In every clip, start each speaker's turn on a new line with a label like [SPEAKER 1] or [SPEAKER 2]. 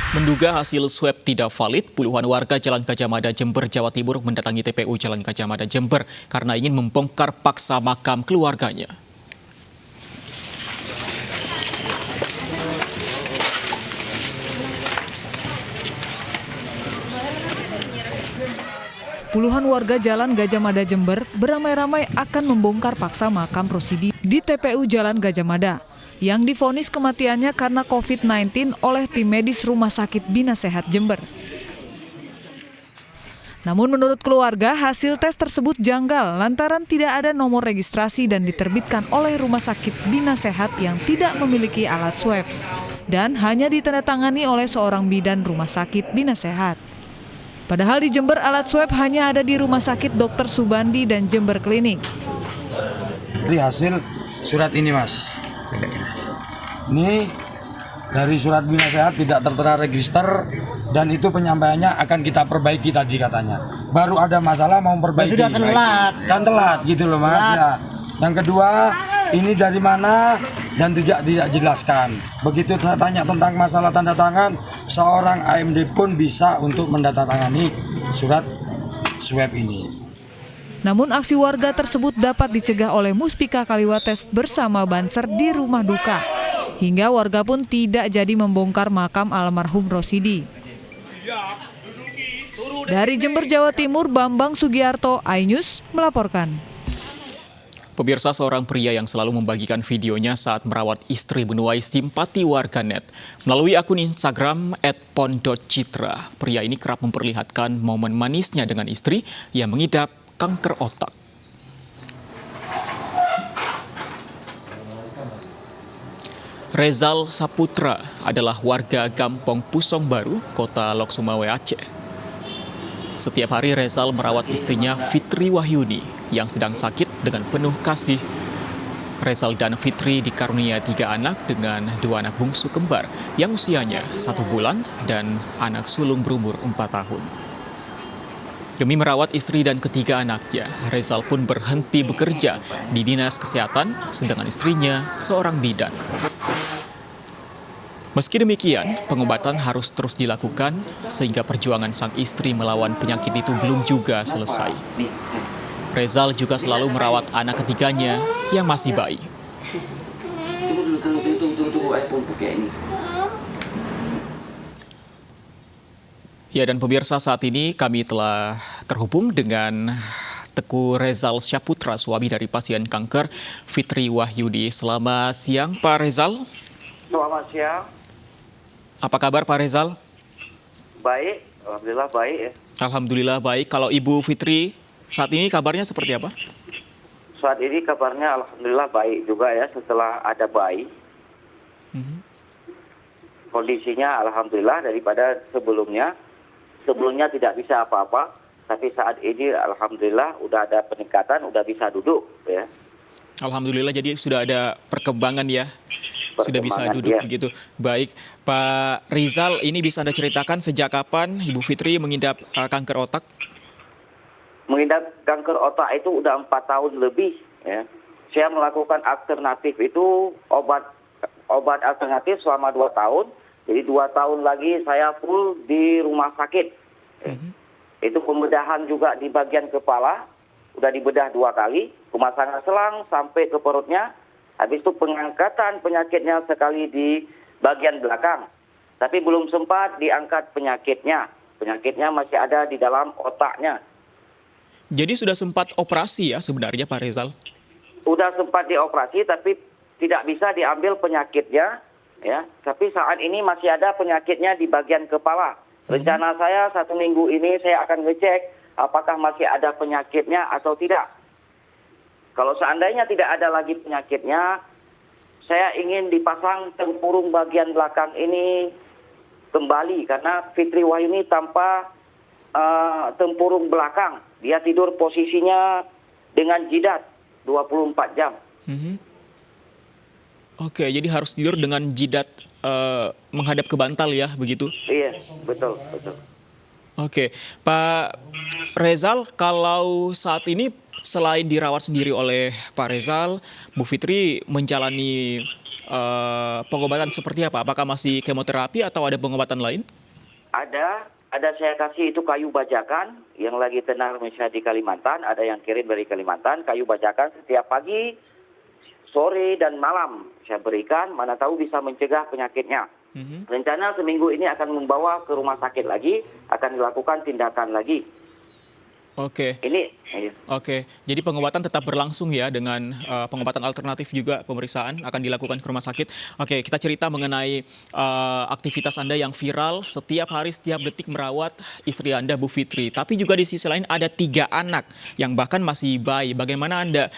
[SPEAKER 1] Menduga hasil swab tidak valid, puluhan warga Jalan Gajah Mada, Jember, Jawa Timur mendatangi TPU Jalan Gajah Mada, Jember karena ingin membongkar paksa makam keluarganya.
[SPEAKER 2] Puluhan warga Jalan Gajah Mada, Jember beramai-ramai akan membongkar paksa makam Rosidi di TPU Jalan Gajah Mada yang divonis kematiannya karena COVID-19 oleh tim medis Rumah Sakit Bina Sehat Jember. Namun menurut keluarga, hasil tes tersebut janggal lantaran tidak ada nomor registrasi dan diterbitkan oleh Rumah Sakit Bina Sehat yang tidak memiliki alat swab dan hanya ditandatangani oleh seorang bidan Rumah Sakit Bina Sehat. Padahal di Jember alat swab hanya ada di Rumah Sakit Dr. Subandi dan Jember Klinik.
[SPEAKER 3] Dari hasil surat ini, Mas. Ini dari surat Bina Sehat tidak tertera register dan itu penyampaiannya akan kita perbaiki tadi katanya. Baru ada masalah mau perbaiki.
[SPEAKER 4] Sudah telat.
[SPEAKER 3] Kan telat gitu loh, Mas. Ya. Yang kedua, ini dari mana dan tidak dijelaskan. Begitu saya tanya tentang masalah tanda tangan, seorang AMD pun bisa untuk mendatangani surat swab ini.
[SPEAKER 2] Namun aksi warga tersebut dapat dicegah oleh Muspika Kaliwates bersama Banser di rumah duka. Hingga warga pun tidak jadi membongkar makam almarhum Rosidi. Dari Jember, Jawa Timur, Bambang Sugiarto, iNews melaporkan.
[SPEAKER 1] Pemirsa, seorang pria yang selalu membagikan videonya saat merawat istri menuai simpati warganet. Melalui akun Instagram @pon.citra, pria ini kerap memperlihatkan momen manisnya dengan istri yang mengidap kanker otak. Rezal Saputra adalah warga Gampong Pusong Baru, Kota Lok Sumawe, Aceh. Setiap hari Rezal merawat istrinya Fitri Wahyuni yang sedang sakit dengan penuh kasih. Rezal dan Fitri dikarunia 3 anak dengan 2 anak bungsu kembar yang usianya 1 bulan dan anak sulung berumur 4 tahun. Demi merawat istri dan ketiga anaknya, Rezal pun berhenti bekerja di Dinas Kesehatan, sedangkan istrinya seorang bidan. Meski demikian, pengobatan harus terus dilakukan sehingga perjuangan sang istri melawan penyakit itu belum juga selesai. Rezal juga selalu merawat anak ketiganya yang masih bayi. Ya, dan pemirsa, saat ini kami telah terhubung dengan Teguh Rezal Saputra, suami dari pasien kanker Fitri Wahyudi. Selamat siang, Pak Rezal.
[SPEAKER 5] Selamat siang.
[SPEAKER 1] Apa kabar, Pak Rezal?
[SPEAKER 5] Baik, alhamdulillah baik ya.
[SPEAKER 1] Alhamdulillah baik. Kalau Ibu Fitri saat ini kabarnya seperti apa?
[SPEAKER 5] Saat ini kabarnya alhamdulillah baik juga ya setelah ada bayi. Kondisinya alhamdulillah daripada sebelumnya. Sebelumnya tidak bisa apa-apa, tapi saat ini alhamdulillah udah ada peningkatan, udah bisa duduk ya.
[SPEAKER 1] Alhamdulillah, jadi sudah ada perkembangan ya. Sudah bisa duduk begitu. Baik, Pak Rizal, ini bisa Anda ceritakan sejak kapan Ibu Fitri mengidap kanker otak?
[SPEAKER 5] Mengidap kanker otak itu udah 4 tahun lebih ya. Saya melakukan alternatif itu obat alternatif selama 2 tahun. Jadi 2 tahun lagi saya full di rumah sakit. Itu pembedahan juga di bagian kepala, udah dibedah 2 kali, pemasangan selang sampai ke perutnya. Habis itu pengangkatan penyakitnya sekali di bagian belakang. Tapi belum sempat diangkat penyakitnya. Penyakitnya masih ada di dalam otaknya.
[SPEAKER 1] Jadi sudah sempat operasi ya sebenarnya, Pak Rezal?
[SPEAKER 5] Udah sempat dioperasi tapi tidak bisa diambil penyakitnya. Ya, tapi saat ini masih ada penyakitnya di bagian kepala. Rencana saya 1 minggu ini saya akan ngecek apakah masih ada penyakitnya atau tidak. Kalau seandainya tidak ada lagi penyakitnya, saya ingin dipasang tempurung bagian belakang ini kembali karena Fitri Wahyuni tanpa tempurung belakang. Dia tidur posisinya dengan jidat 24 jam.
[SPEAKER 1] Oke, jadi harus tidur dengan jidat menghadap ke bantal ya, begitu?
[SPEAKER 5] Iya, betul.
[SPEAKER 1] Oke, Pak Rezal, kalau saat ini selain dirawat sendiri oleh Pak Rezal, Bu Fitri menjalani pengobatan seperti apa? Apakah masih kemoterapi atau ada pengobatan lain?
[SPEAKER 5] Ada saya kasih itu kayu bajakan yang lagi tenar misalnya di Kalimantan, ada yang kirim dari Kalimantan, kayu bajakan setiap pagi, sore dan malam saya berikan, mana tahu bisa mencegah penyakitnya. Rencana seminggu ini akan membawa ke rumah sakit lagi, akan dilakukan tindakan lagi.
[SPEAKER 1] Oke.
[SPEAKER 5] Ini
[SPEAKER 1] Oke, jadi pengobatan tetap berlangsung ya dengan pengobatan alternatif juga pemeriksaan akan dilakukan ke rumah sakit. Oke, kita cerita mengenai aktivitas Anda yang viral setiap hari, setiap detik merawat istri Anda, Bu Fitri. Tapi juga di sisi lain ada 3 anak yang bahkan masih bayi. Bagaimana Anda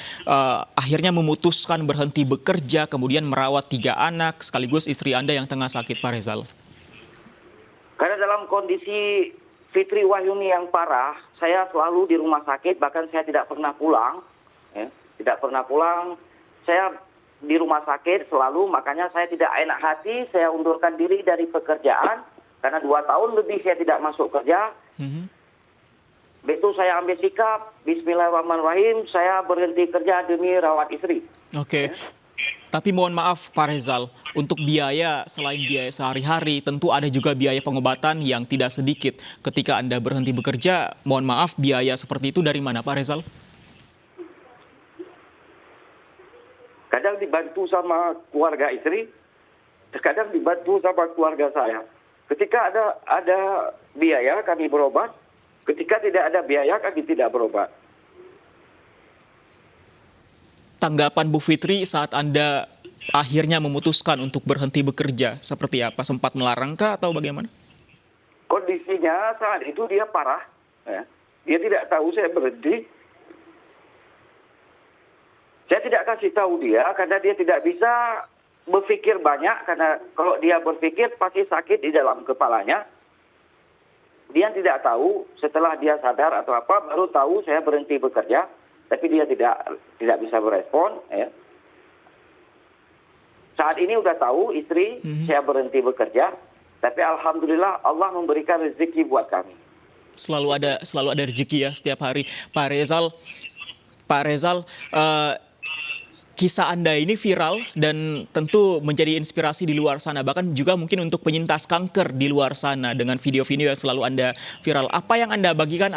[SPEAKER 1] akhirnya memutuskan berhenti bekerja, kemudian merawat 3 anak sekaligus istri Anda yang tengah sakit, Pak Rezal?
[SPEAKER 5] karena dalam kondisi Fitri Wahyuni yang parah, saya selalu di rumah sakit, bahkan saya tidak pernah pulang. Ya, tidak pernah pulang. Saya di rumah sakit selalu, makanya saya tidak enak hati, saya undurkan diri dari pekerjaan, karena 2 tahun lebih saya tidak masuk kerja. Begitu saya ambil sikap, bismillahirrahmanirrahim, saya berhenti kerja demi rawat istri.
[SPEAKER 1] Oke. Tapi mohon maaf Pak Rezal, untuk biaya selain biaya sehari-hari, tentu ada juga biaya pengobatan yang tidak sedikit. Ketika Anda berhenti bekerja, mohon maaf biaya seperti itu dari mana Pak Rezal?
[SPEAKER 5] Kadang dibantu sama keluarga istri, kadang dibantu sama keluarga saya. Ketika ada biaya kami berobat, ketika tidak ada biaya kami tidak berobat.
[SPEAKER 1] Tanggapan Bu Fitri saat Anda akhirnya memutuskan untuk berhenti bekerja seperti apa? Sempat melarangkah atau bagaimana?
[SPEAKER 5] Kondisinya saat itu dia parah. Ya. Dia tidak tahu saya berhenti. Saya tidak kasih tahu dia karena dia tidak bisa berpikir banyak. Karena kalau dia berpikir pasti sakit di dalam kepalanya. Dia tidak tahu setelah dia sadar atau apa baru tahu saya berhenti bekerja. Tapi dia tidak bisa berespon. Ya. Saat ini udah tahu istri saya berhenti bekerja. Tapi alhamdulillah Allah memberikan rezeki buat kami.
[SPEAKER 1] Selalu ada rezeki ya setiap hari. Pak Rezal, kisah Anda ini viral dan tentu menjadi inspirasi di luar sana. Bahkan juga mungkin untuk penyintas kanker di luar sana dengan video-video yang selalu Anda viral. Apa yang Anda bagikan,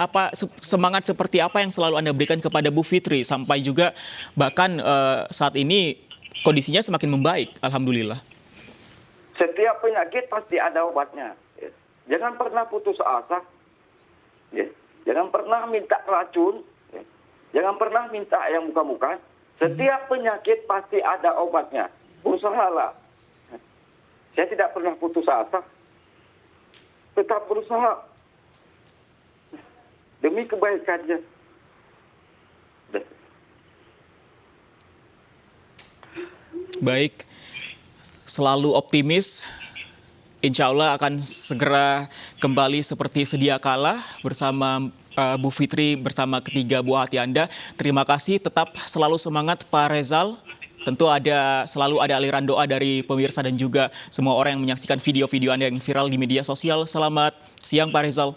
[SPEAKER 1] semangat seperti apa yang selalu Anda berikan kepada Bu Fitri sampai juga bahkan saat ini kondisinya semakin membaik, alhamdulillah.
[SPEAKER 5] Setiap penyakit pasti ada obatnya. Ya. Jangan pernah putus asa. Ya. Jangan pernah minta racun. Ya. Jangan pernah minta yang muka-muka. Setiap penyakit pasti ada obatnya. Berusahalah. Saya tidak pernah putus asa. Tetap berusaha. Demi kebaikannya.
[SPEAKER 1] Baik. Selalu optimis. Insya Allah akan segera kembali seperti sedia kala bersama Bu Fitri bersama ketiga buah hati Anda. Terima kasih, tetap selalu semangat Pak Rezal. Tentu selalu ada aliran doa dari pemirsa dan juga semua orang yang menyaksikan video-video Anda yang viral di media sosial. Selamat siang Pak Rezal.